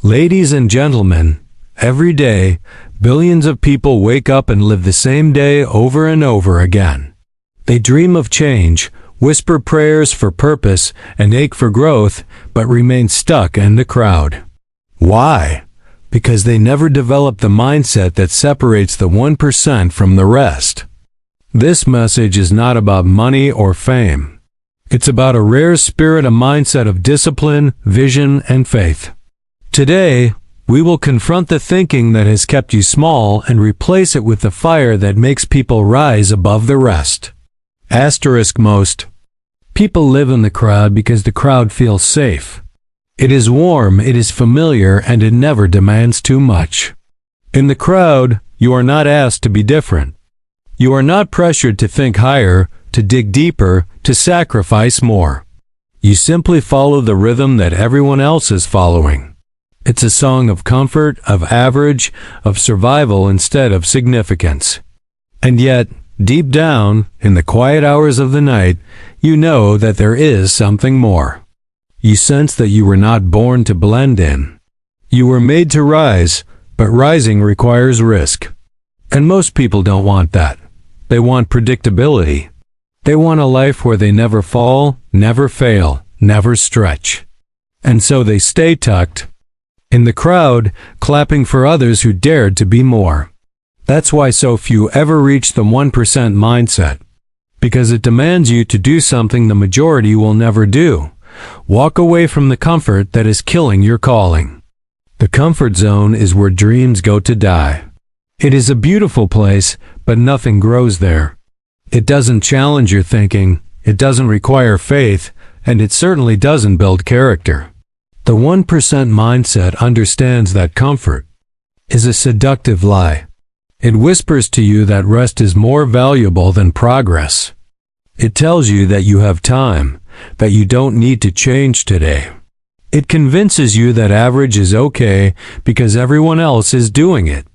Ladies and gentlemen, every day, billions of people wake up and live the same day over and over again. They dream of change, whisper prayers for purpose, and ache for growth, but remain stuck in the crowd. Why? Because they never develop the mindset that separates the 1% from the rest. This message is not about money or fame. It's about a rare spirit, a mindset of discipline, vision, and faith. Today, we will confront the thinking that has kept you small and replace it with the fire that makes people rise above the rest. Most people live in the crowd because the crowd feels safe. It is warm, it is familiar, and it never demands too much. In the crowd, you are not asked to be different. You are not pressured to think higher, to dig deeper, to sacrifice more. You simply follow the rhythm that everyone else is following. It's a song of comfort, of average, of survival instead of significance. And yet, deep down, in the quiet hours of the night, you know that there is something more. You sense that you were not born to blend in. You were made to rise, but rising requires risk. And most people don't want that. They want predictability. They want a life where they never fall, never fail, never stretch. And so they stay tucked in the crowd, clapping for others who dared to be more. That's why so few ever reach the 1% mindset. Because it demands you to do something the majority will never do. Walk away from the comfort that is killing your calling. The comfort zone is where dreams go to die. It is a beautiful place, but nothing grows there. It doesn't challenge your thinking, it doesn't require faith, and it certainly doesn't build character. The 1% mindset understands that comfort is a seductive lie. It whispers to you that rest is more valuable than progress. It tells you that you have time, that you don't need to change today. It convinces you that average is okay because everyone else is doing it.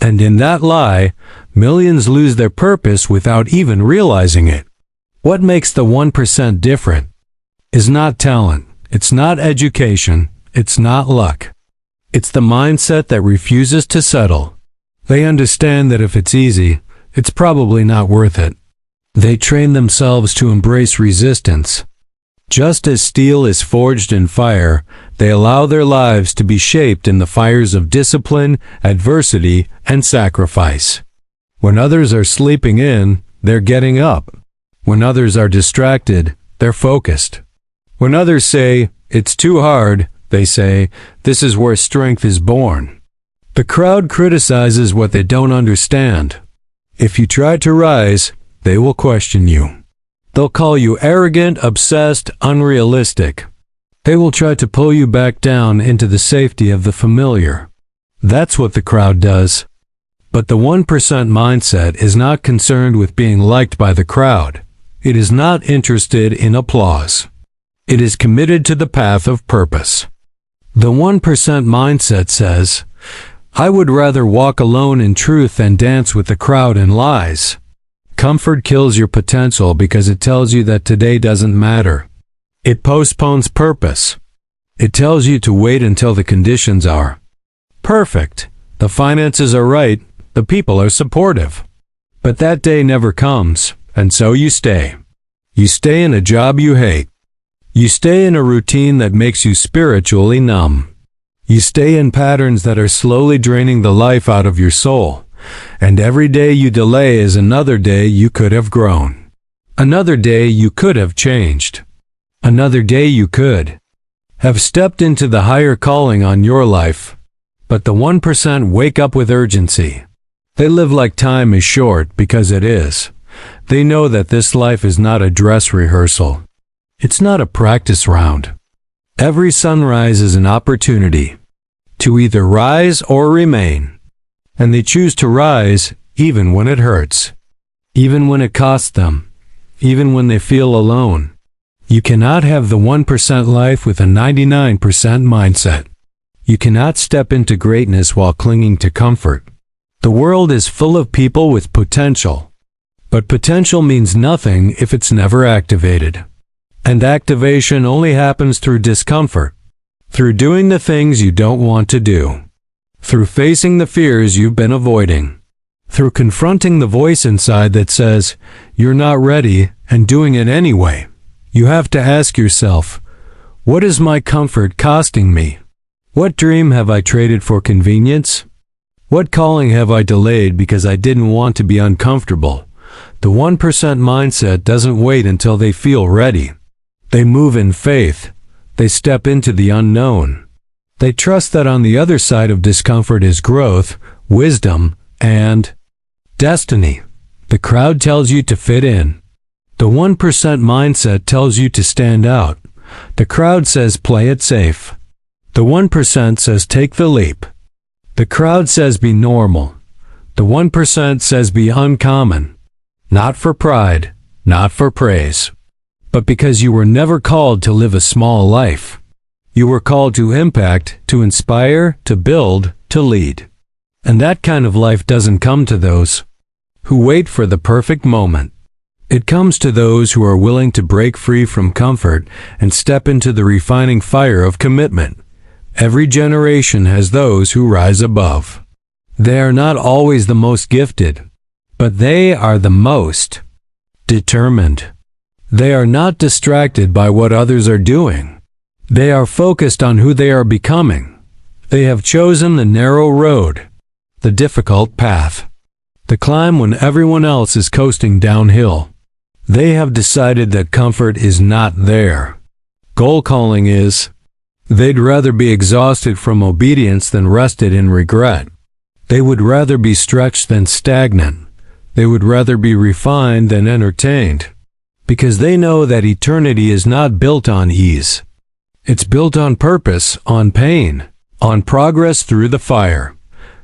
And in that lie, millions lose their purpose without even realizing it. What makes the 1% different is not talent. It's not education, it's not luck. It's the mindset that refuses to settle. They understand that if it's easy, it's probably not worth it. They train themselves to embrace resistance. Just as steel is forged in fire, they allow their lives to be shaped in the fires of discipline, adversity, and sacrifice. When others are sleeping in, they're getting up. When others are distracted, they're focused. When others say, "It's too hard," they say, "This is where strength is born." The crowd criticizes what they don't understand. If you try to rise, they will question you. They'll call you arrogant, obsessed, unrealistic. They will try to pull you back down into the safety of the familiar. That's what the crowd does. But the 1% mindset is not concerned with being liked by the crowd. It is not interested in applause. It is committed to the path of purpose. The 1% mindset says, "I would rather walk alone in truth than dance with the crowd in lies." Comfort kills your potential because it tells you that today doesn't matter. It postpones purpose. It tells you to wait until the conditions are perfect. The finances are right, the people are supportive. But that day never comes, and so you stay. You stay in a job you hate. You stay in a routine that makes you spiritually numb. You stay in patterns that are slowly draining the life out of your soul. And every day you delay is another day you could have grown. Another day you could have changed. Another day you could have stepped into the higher calling on your life. But the 1% wake up with urgency. They live like time is short because it is. They know that this life is not a dress rehearsal. It's not a practice round. Every sunrise is an opportunity to either rise or remain. And they choose to rise even when it hurts, even when it costs them, even when they feel alone. You cannot have the 1% life with a 99% mindset. You cannot step into greatness while clinging to comfort. The world is full of people with potential. But potential means nothing if it's never activated. And activation only happens through discomfort. through doing the things you don't want to do, through facing the fears you've been avoiding, through confronting the voice inside that says, "You're not ready," and doing it anyway. You have to ask yourself, what is my comfort costing me? What dream have I traded for convenience? What calling have I delayed because I didn't want to be uncomfortable? The 1% mindset doesn't wait until they feel ready. They move in faith. They step into the unknown. They trust that on the other side of discomfort is growth, wisdom, and destiny. The crowd tells you to fit in. The 1% mindset tells you to stand out. The crowd says play it safe. The 1% says take the leap. The crowd says be normal. The 1% says be uncommon. Not for pride, not for praise, but because you were never called to live a small life. You were called to impact, to inspire, to build, to lead. And that kind of life doesn't come to those who wait for the perfect moment. It comes to those who are willing to break free from comfort and step into the refining fire of commitment. Every generation has those who rise above. They are not always the most gifted, but they are the most determined. They are not distracted by what others are doing. They are focused on who they are becoming. They have chosen the narrow road, the difficult path, the climb when everyone else is coasting downhill. They have decided that comfort is not there. Goal calling is. They'd rather be exhausted from obedience than rested in regret. They would rather be stretched than stagnant. They would rather be refined than entertained. Because they know that eternity is not built on ease. It's built on purpose, on pain, on progress through the fire.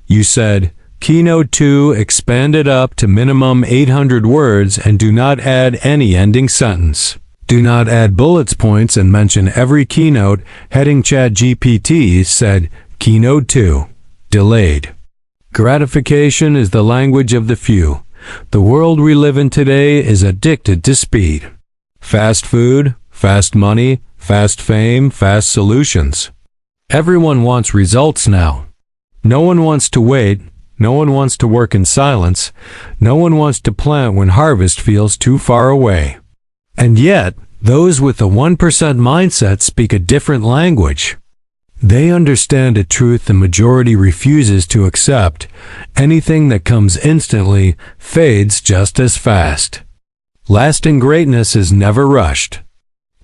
You said, Keynote 2, expand it up to minimum 800 words and do not add any ending sentence. Do not add bullet points and mention every keynote. Heading ChatGPT said, Keynote 2, delayed. Gratification is the language of the few. The world we live in today is addicted to speed. Fast food, fast money, fast fame, fast solutions. Everyone wants results now. No one wants to wait. No one wants to work in silence. No one wants to plant when harvest feels too far away. And yet, those with the 1% mindset speak a different language. They understand a truth the majority refuses to accept. Anything that comes instantly fades just as fast. Lasting greatness is never rushed.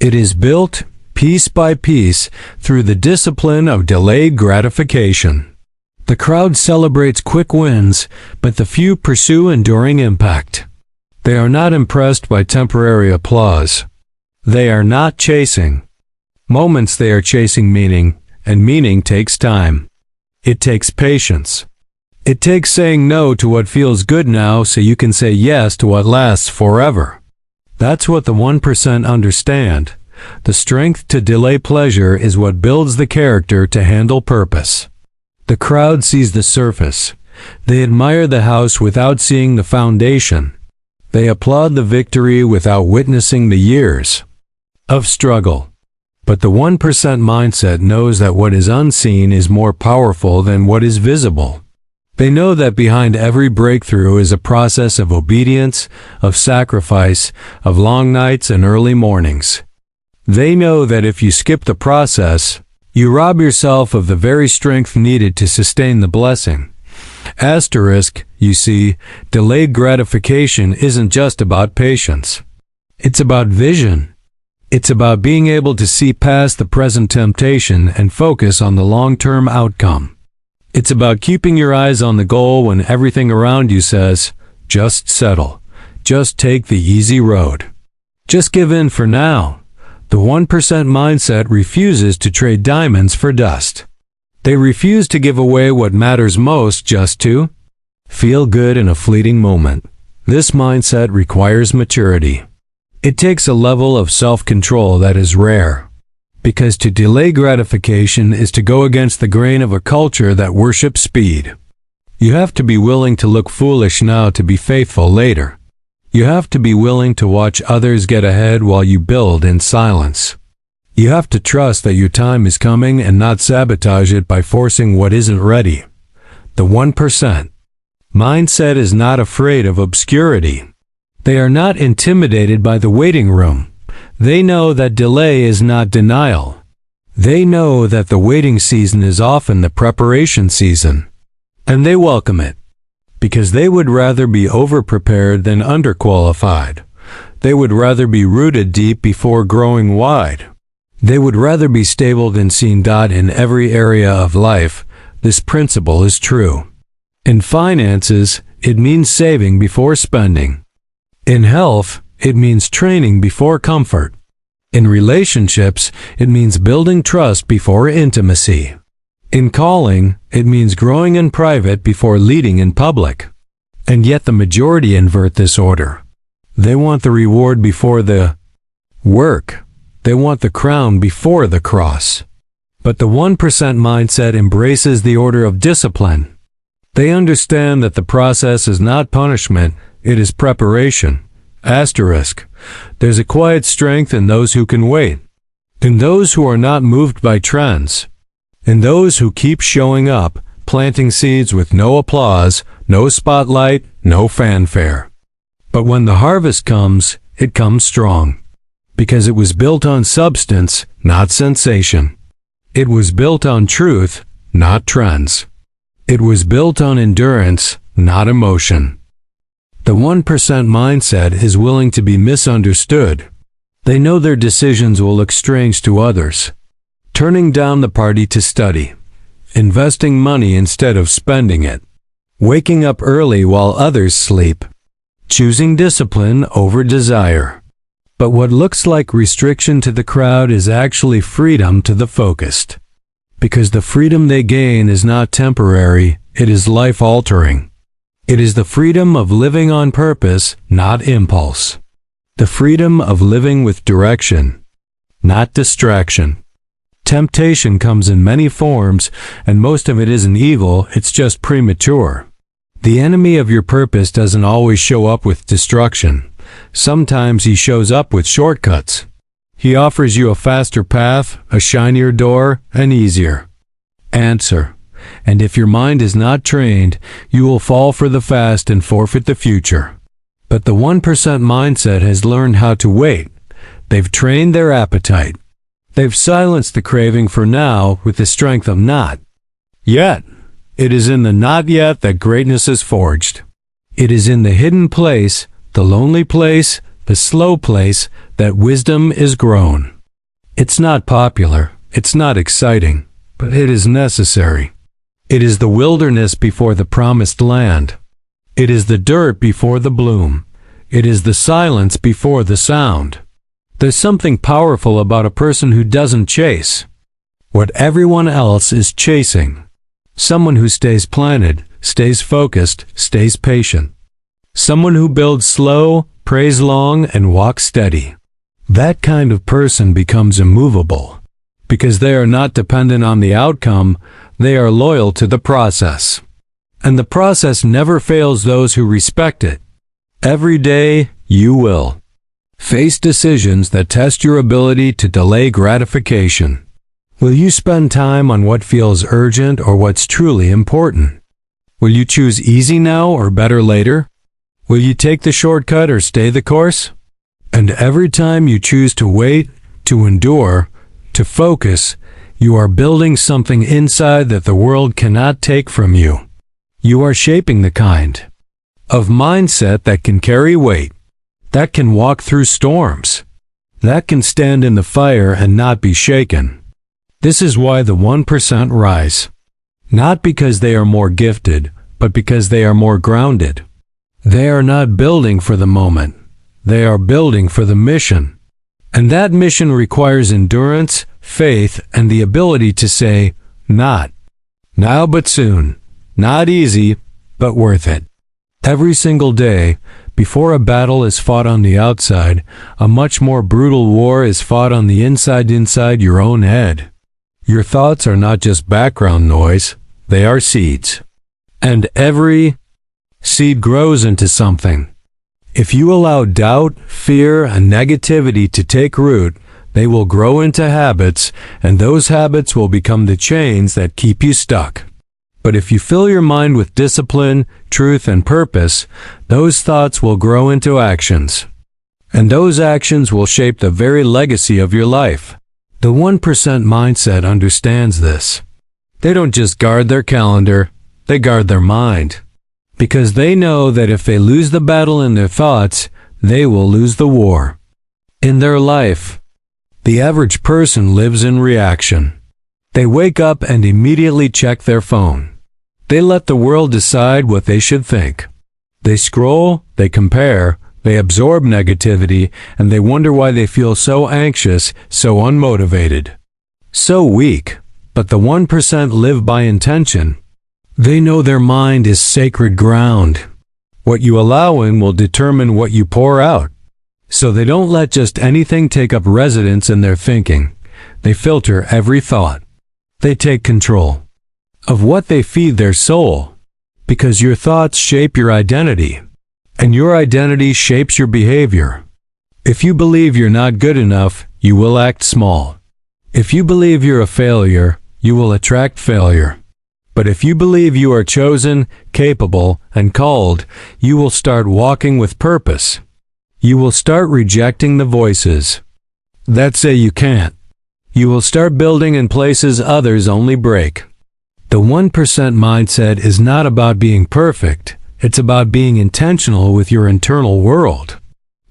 It is built, piece by piece, through the discipline of delayed gratification. The crowd celebrates quick wins, but the few pursue enduring impact. They are not impressed by temporary applause. They are not chasing moments, they are chasing meaning, and meaning takes time. It takes patience. It takes saying no to what feels good now so you can say yes to what lasts forever. That's what the 1% understand. The strength to delay pleasure is what builds the character to handle purpose. The crowd sees the surface. They admire the house without seeing the foundation. They applaud the victory without witnessing the years of struggle. But the 1% mindset knows that what is unseen is more powerful than what is visible. They know that behind every breakthrough is a process of obedience, of sacrifice, of long nights and early mornings. They know that if you skip the process, you rob yourself of the very strength needed to sustain the blessing. Asterisk, you see, delayed gratification isn't just about patience. It's about vision. It's about being able to see past the present temptation and focus on the long-term outcome. It's about keeping your eyes on the goal when everything around you says, just settle. Just take the easy road. Just give in for now. The 1% mindset refuses to trade diamonds for dust. They refuse to give away what matters most just to feel good in a fleeting moment. This mindset requires maturity. It takes a level of self-control that is rare. Because to delay gratification is to go against the grain of a culture that worships speed. You have to be willing to look foolish now to be faithful later. You have to be willing to watch others get ahead while you build in silence. You have to trust that your time is coming and not sabotage it by forcing what isn't ready. The 1% mindset is not afraid of obscurity. They are not intimidated by the waiting room. They know that delay is not denial. They know that the waiting season is often the preparation season. And they welcome it, because they would rather be overprepared than underqualified. They would rather be rooted deep before growing wide. They would rather be stable than seen. In every area of life, this principle is true. In finances, it means saving before spending. In health, it means training before comfort. In relationships, it means building trust before intimacy. In calling, it means growing in private before leading in public. And yet the majority invert this order. They want the reward before the work. They want the crown before the cross. But the 1% mindset embraces the order of discipline. They understand that the process is not punishment, it is preparation. Asterisk. There's a quiet strength in those who can wait, in those who are not moved by trends, in those who keep showing up, planting seeds with no applause, no spotlight, no fanfare. But when the harvest comes, it comes strong, because it was built on substance, not sensation. It was built on truth, not trends. It was built on endurance, not emotion. The 1% mindset is willing to be misunderstood. They know their decisions will look strange to others. Turning down the party to study, investing money instead of spending it, waking up early while others sleep, choosing discipline over desire. But what looks like restriction to the crowd is actually freedom to the focused. Because the freedom they gain is not temporary, it is life-altering. It is the freedom of living on purpose, not impulse. The freedom of living with direction, not distraction. Temptation comes in many forms, and most of it isn't evil, it's just premature. The enemy of your purpose doesn't always show up with destruction. Sometimes he shows up with shortcuts. He offers you a faster path, a shinier door, and easier answer. And if your mind is not trained, you will fall for the fast and forfeit the future. But the 1% mindset has learned how to wait. They've trained their appetite. They've silenced the craving for now with the strength of not yet. It is in the not yet that greatness is forged. It is in the hidden place, the lonely place, the slow place, that wisdom is grown. It's not popular, it's not exciting, but it is necessary. It is the wilderness before the promised land. It is the dirt before the bloom. It is the silence before the sound. There's something powerful about a person who doesn't chase what everyone else is chasing. Someone who stays planted, stays focused, stays patient. Someone who builds slow, prays long, and walks steady. That kind of person becomes immovable, because they are not dependent on the outcome, they are loyal to the process. And the process never fails those who respect it. Every day, you will face decisions that test your ability to delay gratification. Will you spend time on what feels urgent or what's truly important? Will you choose easy now or better later? Will you take the shortcut or stay the course? And every time you choose to wait, to endure, to focus, you are building something inside that the world cannot take from you. You are shaping the kind of mindset that can carry weight, that can walk through storms, that can stand in the fire and not be shaken. This is why the 1% rise. Not because they are more gifted, but because they are more grounded. They are not building for the moment. They are building for the mission. And that mission requires endurance, faith, and the ability to say, not now but soon, not easy, but worth it. Every single day, before a battle is fought on the outside, a much more brutal war is fought on the inside your own head. Your thoughts are not just background noise, they are seeds. And every seed grows into something. If you allow doubt, fear, and negativity to take root, They will grow into habits, and those habits will become the chains that keep you stuck. But if you fill your mind with discipline, truth, and purpose, those thoughts will grow into actions. And those actions will shape the very legacy of your life. The 1% mindset understands this. They don't just guard their calendar, they guard their mind. Because they know that if they lose the battle in their thoughts, they will lose the war. In their life, the average person lives in reaction. They wake up and immediately check their phone. They let the world decide what they should think. They scroll, they compare, they absorb negativity, and they wonder why they feel so anxious, so unmotivated, so weak. But the 1% live by intention. They know their mind is sacred ground. What you allow in will determine what you pour out. So they don't let just anything take up residence in their thinking. They filter every thought. They take control of what they feed their soul. Because your thoughts shape your identity. And your identity shapes your behavior. If you believe you're not good enough, you will act small. If you believe you're a failure, you will attract failure. But if you believe you are chosen, capable, and called, you will start walking with purpose. You will start rejecting the voices that say you can't. You will start building in places others only break. The 1% mindset is not about being perfect. It's about being intentional with your internal world.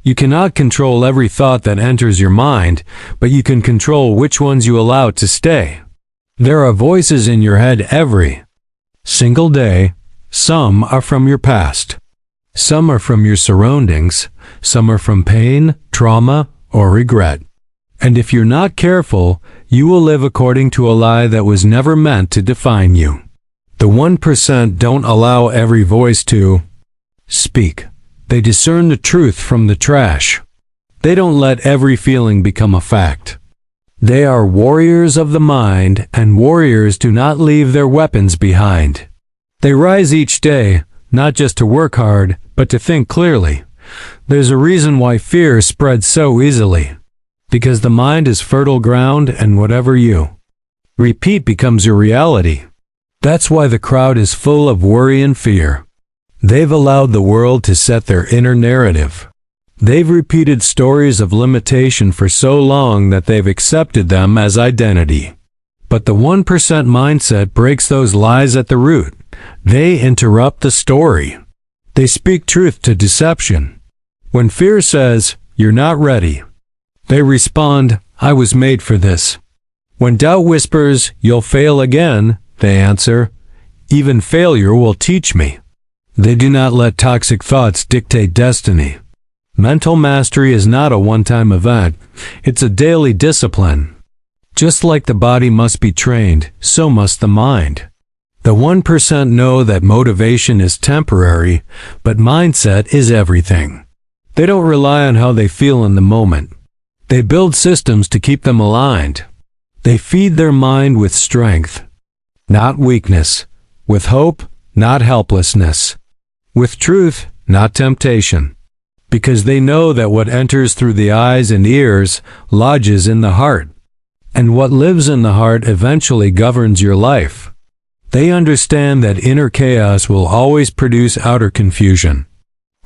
You cannot control every thought that enters your mind, but you can control which ones you allow to stay. There are voices in your head every single day. Some are from your past. Some are from your surroundings. Some are from pain, trauma, or regret. And if you're not careful, you will live according to a lie that was never meant to define you. The 1% don't allow every voice to speak. They discern the truth from the trash. They don't let every feeling become a fact. They are warriors of the mind, and warriors do not leave their weapons behind. They rise each day, not just to work hard, but to think clearly. There's a reason why fear spreads so easily. Because the mind is fertile ground, and whatever you repeat becomes your reality. That's why the crowd is full of worry and fear. They've allowed the world to set their inner narrative. They've repeated stories of limitation for so long that they've accepted them as identity. But the 1% mindset breaks those lies at the root. They interrupt the story. They speak truth to deception. When fear says, "You're not ready," they respond, "I was made for this." When doubt whispers, "You'll fail again," they answer, "Even failure will teach me." They do not let toxic thoughts dictate destiny. Mental mastery is not a one-time event. It's a daily discipline. Just like the body must be trained, so must the mind. The 1% know that motivation is temporary, but mindset is everything. They don't rely on how they feel in the moment. They build systems to keep them aligned. They feed their mind with strength, not weakness, with hope, not helplessness, with truth, not temptation. Because they know that what enters through the eyes and ears lodges in the heart. And what lives in the heart eventually governs your life. They understand that inner chaos will always produce outer confusion.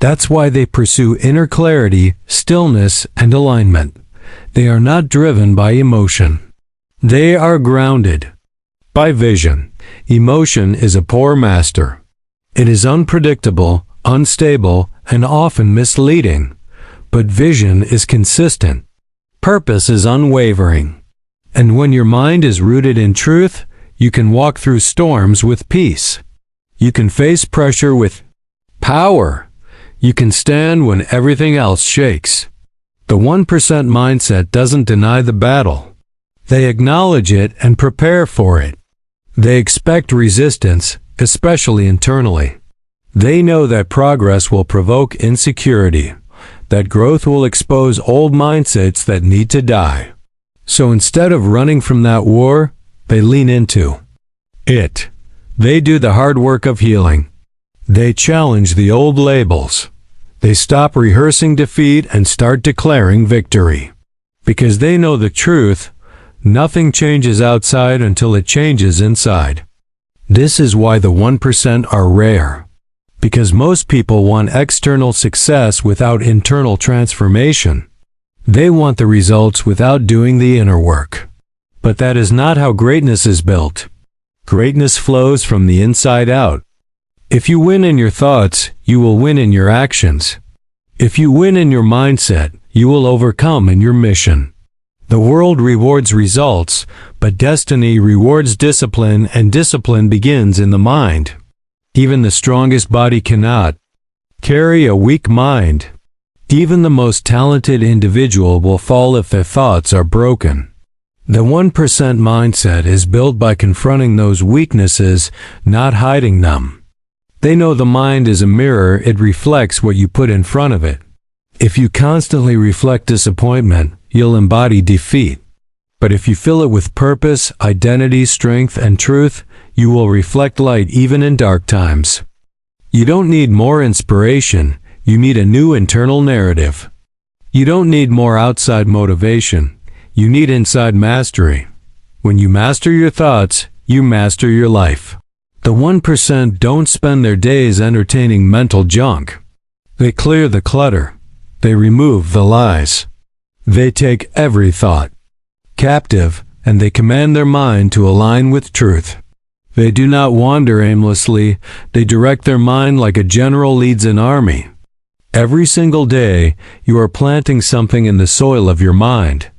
That's why they pursue inner clarity, stillness, and alignment. They are not driven by emotion. They are grounded by vision. Emotion is a poor master. It is unpredictable, unstable, and often misleading. But vision is consistent. Purpose is unwavering. And when your mind is rooted in truth, you can walk through storms with peace. You can face pressure with power. You can stand when everything else shakes. The 1% mindset doesn't deny the battle. They acknowledge it and prepare for it. They expect resistance, especially internally. They know that progress will provoke insecurity, that growth will expose old mindsets that need to die. So instead of running from that war, they lean into it. They do the hard work of healing. They challenge the old labels. They stop rehearsing defeat and start declaring victory. Because they know the truth, nothing changes outside until it changes inside. This is why the 1% are rare. Because most people want external success without internal transformation. They want the results without doing the inner work. But that is not how greatness is built. Greatness flows from the inside out. If you win in your thoughts, you will win in your actions. If you win in your mindset, you will overcome in your mission. The world rewards results, but destiny rewards discipline, and discipline begins in the mind. Even the strongest body cannot carry a weak mind. Even the most talented individual will fall if their thoughts are broken. The 1% mindset is built by confronting those weaknesses, not hiding them. They know the mind is a mirror, it reflects what you put in front of it. If you constantly reflect disappointment, you'll embody defeat. But if you fill it with purpose, identity, strength, and truth, you will reflect light even in dark times. You don't need more inspiration, you need a new internal narrative. You don't need more outside motivation, you need inside mastery. When you master your thoughts, you master your life. The 1% don't spend their days entertaining mental junk. They clear the clutter. They remove the lies. They take every thought captive, and they command their mind to align with truth. They do not wander aimlessly, they direct their mind like a general leads an army. Every single day, you are planting something in the soil of your mind.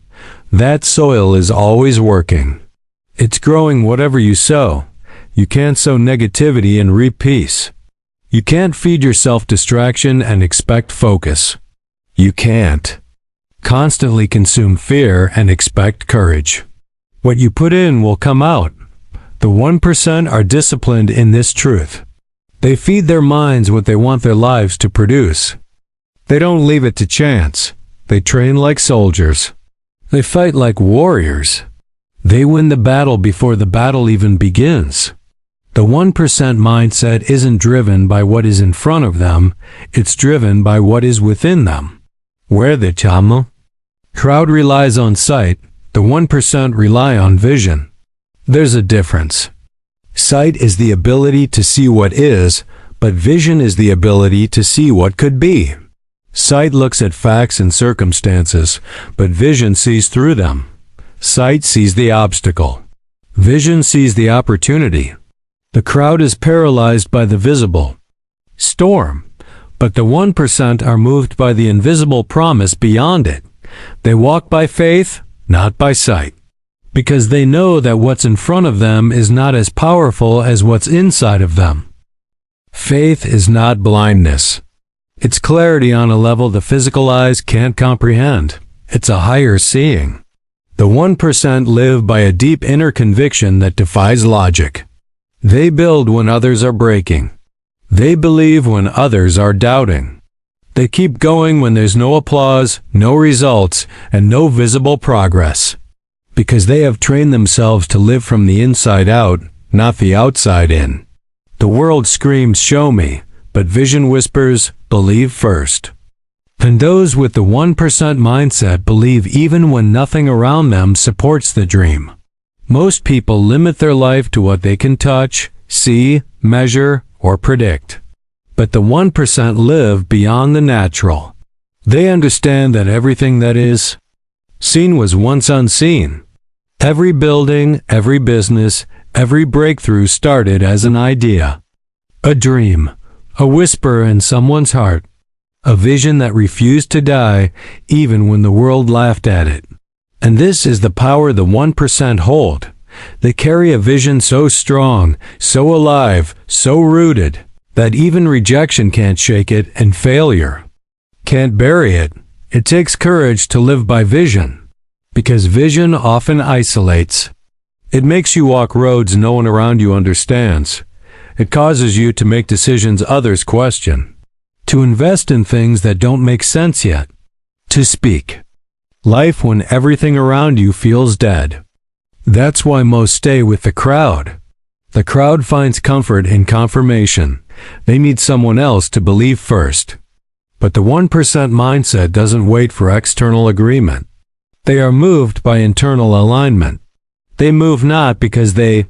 That soil is always working. It's growing whatever you sow. You can't sow negativity and reap peace. You can't feed yourself distraction and expect focus. You can't constantly consume fear and expect courage. What you put in will come out. The 1% are disciplined in this truth. They feed their minds what they want their lives to produce. They don't leave it to chance. They train like soldiers. They fight like warriors. They win the battle before the battle even begins. The 1% mindset isn't driven by what is in front of them, it's driven by what is within them. Where the crowd relies on sight, the 1% rely on vision. There's a difference. Sight is the ability to see what is, but vision is the ability to see what could be. Sight looks at facts and circumstances, but vision sees through them. Sight sees the obstacle. Vision sees the opportunity. The crowd is paralyzed by the visible storm, but the 1% are moved by the invisible promise beyond it. They walk by faith, not by sight, because they know that what's in front of them is not as powerful as what's inside of them. Faith is not blindness. It's clarity on a level the physical eyes can't comprehend. It's a higher seeing. The 1% live by a deep inner conviction that defies logic. They build when others are breaking. They believe when others are doubting. They keep going when there's no applause, no results, and no visible progress. Because they have trained themselves to live from the inside out, not the outside in. The world screams, "Show me," but vision whispers, "Believe first." And those with the 1% mindset believe even when nothing around them supports the dream. Most people limit their life to what they can touch, see, measure, or predict. But the 1% live beyond the natural. They understand that everything that is seen was once unseen. Every building, every business, every breakthrough started as an idea. A dream, a whisper in someone's heart, a vision that refused to die even when the world laughed at it. And this is the power the 1% hold. They carry a vision so strong, so alive, so rooted, that even rejection can't shake it and failure can't bury it. It takes courage to live by vision, because vision often isolates. It makes you walk roads no one around you understands. It causes you to make decisions others question, to invest in things that don't make sense yet, to speak life when everything around you feels dead. That's why most stay with the crowd. The crowd finds comfort in confirmation. They need someone else to believe first. But the 1% mindset doesn't wait for external agreement. They are moved by internal alignment. They move not because they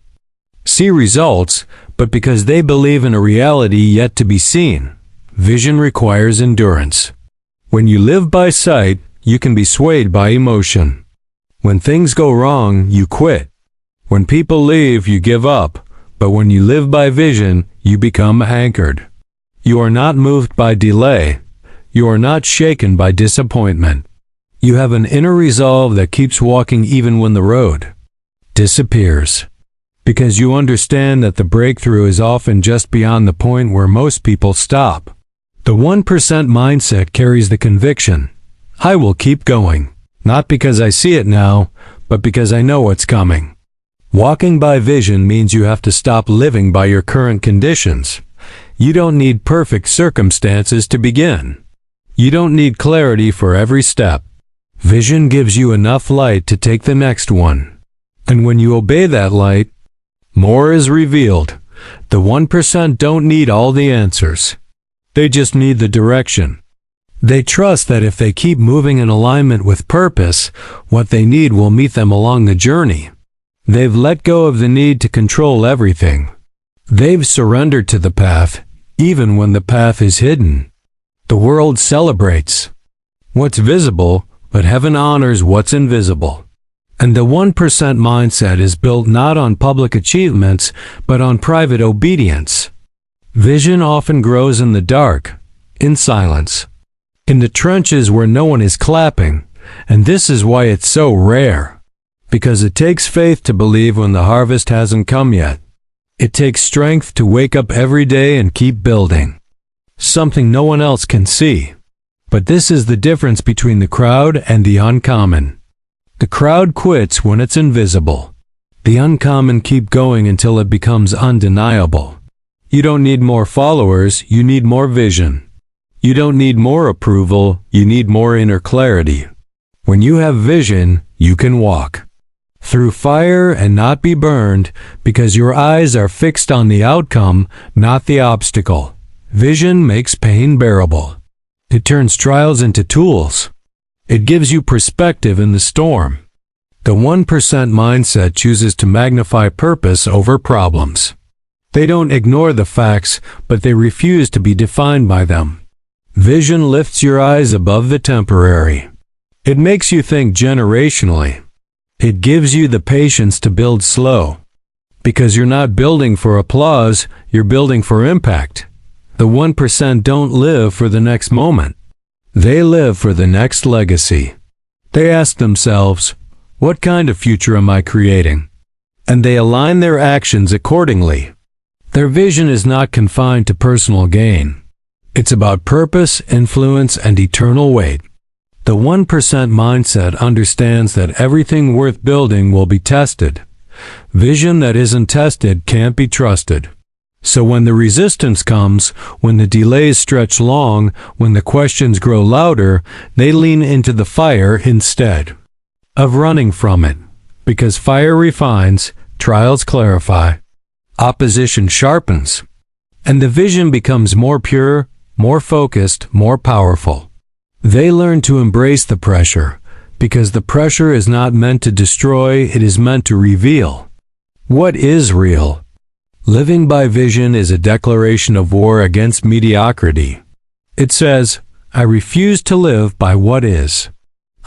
see results, but because they believe in a reality yet to be seen. Vision requires endurance. When you live by sight, you can be swayed by emotion. When things go wrong, you quit. When people leave, you give up. But when you live by vision, you become anchored. You are not moved by delay. You are not shaken by disappointment. You have an inner resolve that keeps walking even when the road disappears. Because you understand that the breakthrough is often just beyond the point where most people stop. The 1% mindset carries the conviction, I will keep going, not because I see it now, but because I know what's coming. Walking by vision means you have to stop living by your current conditions. You don't need perfect circumstances to begin. You don't need clarity for every step. Vision gives you enough light to take the next one. And when you obey that light, more is revealed. The 1% don't need all the answers. They just need the direction. They trust that if they keep moving in alignment with purpose, what they need will meet them along the journey. They've let go of the need to control everything. They've surrendered to the path, even when the path is hidden. The world celebrates what's visible, but heaven honors what's invisible. And the 1% mindset is built not on public achievements, but on private obedience. Vision often grows in the dark, in silence, in the trenches where no one is clapping, and this is why it's so rare. Because it takes faith to believe when the harvest hasn't come yet. It takes strength to wake up every day and keep building. Something no one else can see. But this is the difference between the crowd and the uncommon. The crowd quits when it's invisible. The uncommon keep going until it becomes undeniable. You don't need more followers, you need more vision. You don't need more approval, you need more inner clarity. When you have vision, you can walk through fire and not be burned, because your eyes are fixed on the outcome, not the obstacle. Vision makes pain bearable. It turns trials into tools. It gives you perspective in the storm. The 1% mindset chooses to magnify purpose over problems. They don't ignore the facts, but they refuse to be defined by them. Vision lifts your eyes above the temporary. It makes you think generationally. It gives you the patience to build slow. Because you're not building for applause, you're building for impact. The 1% don't live for the next moment. They live for the next legacy. They ask themselves, what kind of future am I creating? And they align their actions accordingly. Their vision is not confined to personal gain. It's about purpose, influence, and eternal weight. The 1% mindset understands that everything worth building will be tested. Vision that isn't tested can't be trusted. So when the resistance comes, when the delays stretch long, when the questions grow louder, they lean into the fire instead of running from it. Because fire refines, trials clarify, opposition sharpens, and the vision becomes more pure, more focused, more powerful. They learn to embrace the pressure, because the pressure is not meant to destroy, it is meant to reveal what is real. Living by vision is a declaration of war against mediocrity. It says, I refuse to live by what is.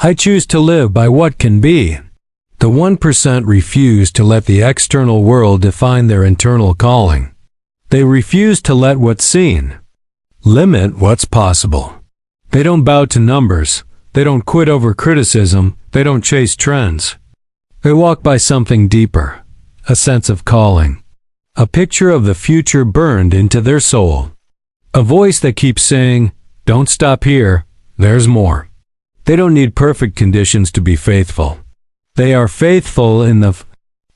I choose to live by what can be. The 1% refuse to let the external world define their internal calling. They refuse to let what's seen limit what's possible. They don't bow to numbers. They don't quit over criticism. They don't chase trends. They walk by something deeper, a sense of calling, a picture of the future burned into their soul, a voice that keeps saying, don't stop here, there's more. They don't need perfect conditions to be faithful. They are faithful in the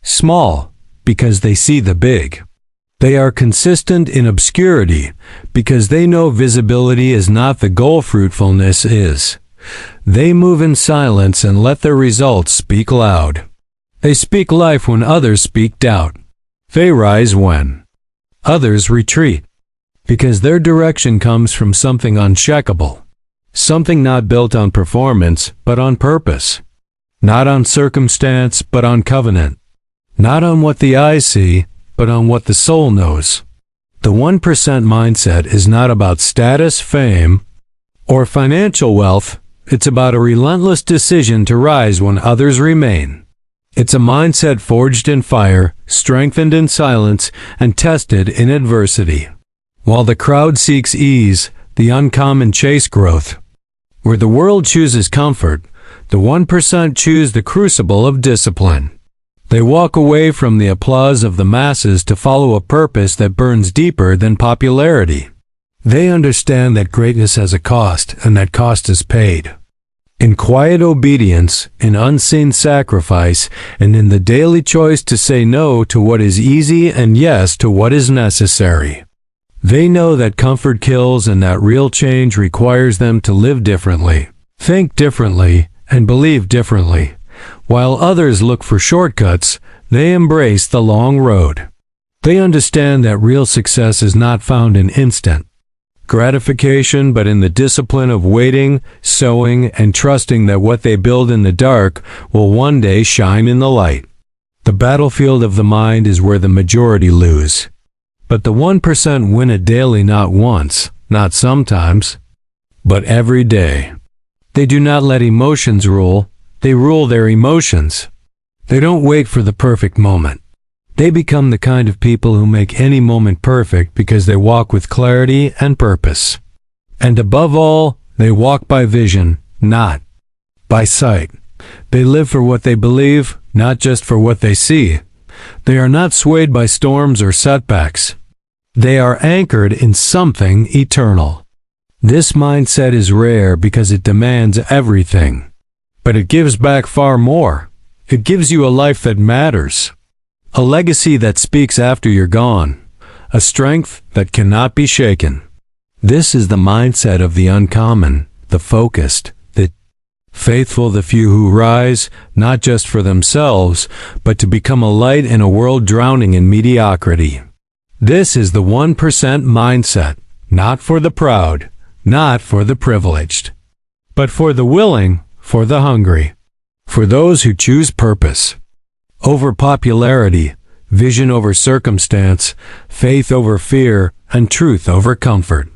small because they see the big. They are consistent in obscurity because they know visibility is not the goal, fruitfulness is. They move in silence and let their results speak loud. They speak life when others speak doubt. They rise when others retreat, because their direction comes from something uncheckable, something not built on performance but on purpose. Not on circumstance, but on covenant. Not on what the eyes see, but on what the soul knows. The 1% mindset is not about status, fame, or financial wealth. It's about a relentless decision to rise when others remain. It's a mindset forged in fire, strengthened in silence, and tested in adversity. While the crowd seeks ease, the uncommon chase growth. Where the world chooses comfort, the 1% choose the crucible of discipline. They walk away from the applause of the masses to follow a purpose that burns deeper than popularity. They understand that greatness has a cost, and that cost is paid. In quiet obedience, in unseen sacrifice, and in the daily choice to say no to what is easy and yes to what is necessary. They know that comfort kills and that real change requires them to live differently, think differently, and believe differently. While others look for shortcuts, they embrace the long road. They understand that real success is not found in instant gratification, but in the discipline of waiting, sowing, and trusting that what they build in the dark will one day shine in the light. The battlefield of the mind is where the majority lose. But the 1% win it daily, not once, not sometimes, but every day. They do not let emotions rule. They rule their emotions. They don't wait for the perfect moment. They become the kind of people who make any moment perfect because they walk with clarity and purpose. And above all, they walk by vision, not by sight. They live for what they believe, not just for what they see. They are not swayed by storms or setbacks. They are anchored in something eternal. This mindset is rare because it demands everything. But it gives back far more. It gives you a life that matters. A legacy that speaks after you're gone. A strength that cannot be shaken. This is the mindset of the uncommon, the focused, the faithful, the few who rise, not just for themselves, but to become a light in a world drowning in mediocrity. This is the 1% mindset, not for the proud, not for the privileged, but for the willing, for the hungry, for those who choose purpose over popularity, vision over circumstance, faith over fear, and truth over comfort.